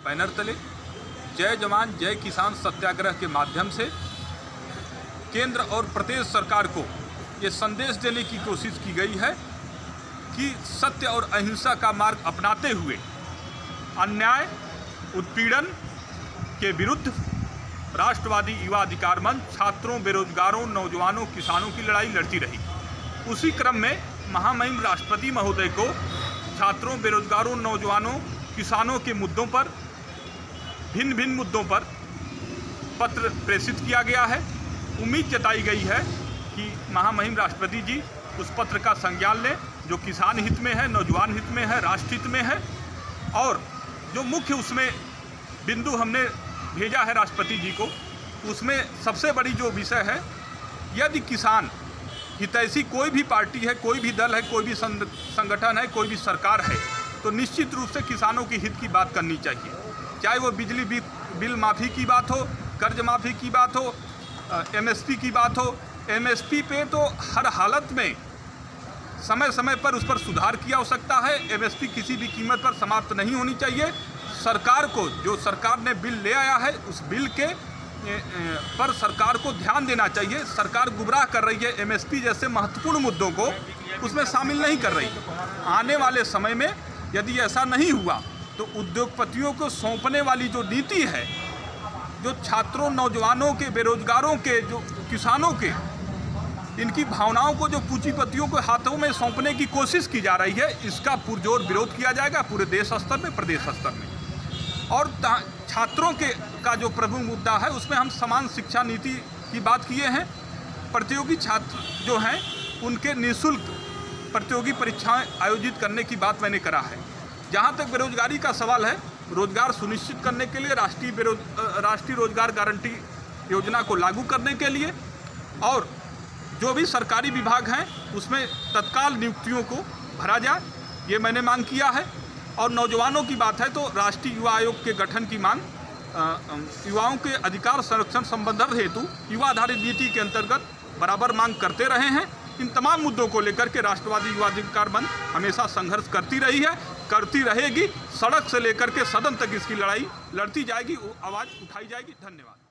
Banner तले जय जवान जय किसान सत्याग्रह के माध्यम से केंद्र और प्रदेश सरकार को ये संदेश देने की कोशिश की गई है कि सत्य और अहिंसा का मार्ग अपनाते हुए अन्याय उत्पीड़न के विरुद्ध राष्ट्रवादी युवा अधिकार मंच छात्रों, बेरोजगारों, नौजवानों, किसानों की लड़ाई लड़ती रही। उसी क्रम में महामहिम राष्ट्रपति महोदय को छात्रों, बेरोजगारों, नौजवानों, किसानों के मुद्दों पर, भिन्न भिन्न मुद्दों पर पत्र प्रेषित किया गया है। उम्मीद जताई गई है कि महामहिम राष्ट्रपति जी उस पत्र का संज्ञान लें जो किसान हित में है, नौजवान हित में है, राष्ट्र हित में है। और जो मुख्य उसमें बिंदु हमने भेजा है राष्ट्रपति जी को, उसमें सबसे बड़ी जो विषय है, यदि किसान हितैषी कोई भी पार्टी है, कोई भी दल है, कोई भी संगठन है, कोई भी सरकार है, तो निश्चित रूप से किसानों के हित की बात करनी चाहिए। चाहे वो बिजली बिल माफ़ी की बात हो, कर्ज माफ़ी की बात हो, एमएसपी की बात हो। एमएसपी पे तो हर हालत में समय समय पर उस पर सुधार किया हो सकता है। एमएसपी किसी भी कीमत पर समाप्त नहीं होनी चाहिए। सरकार को, जो सरकार ने बिल ले आया है, उस बिल के पर सरकार को ध्यान देना चाहिए। सरकार गुमराह कर रही है, एमएसपी जैसे महत्वपूर्ण मुद्दों को उसमें शामिल नहीं कर रही। आने वाले समय में यदि ऐसा नहीं हुआ तो उद्योगपतियों को सौंपने वाली जो नीति है, जो छात्रों, नौजवानों के, बेरोजगारों के, जो किसानों के, इनकी भावनाओं को जो पूंजीपतियों के हाथों में सौंपने की कोशिश की जा रही है, इसका पुरजोर विरोध किया जाएगा पूरे देश स्तर में, प्रदेश स्तर में। और छात्रों के का जो प्रमुख मुद्दा है, उसमें हम समान शिक्षा नीति की बात किए हैं। प्रतियोगी छात्र जो हैं उनके निःशुल्क प्रतियोगी परीक्षाएं आयोजित करने की बात मैंने करा है। जहां तक बेरोजगारी का सवाल है, रोजगार सुनिश्चित करने के लिए राष्ट्रीय रोजगार गारंटी योजना को लागू करने के लिए, और जो भी सरकारी विभाग हैं उसमें तत्काल नियुक्तियों को भरा जाए, ये मैंने मांग किया है। और नौजवानों की बात है तो राष्ट्रीय युवा आयोग के गठन की मांग, युवाओं के अधिकार संरक्षण संवर्धन हेतु युवा आधारित नीति के अंतर्गत बराबर मांग करते रहे हैं। इन तमाम मुद्दों को लेकर के राष्ट्रवादी युवा अधिकार मंच हमेशा संघर्ष करती रही है, करती रहेगी। सड़क से लेकर के सदन तक इसकी लड़ाई लड़ती जाएगी, आवाज़ उठाई जाएगी। धन्यवाद।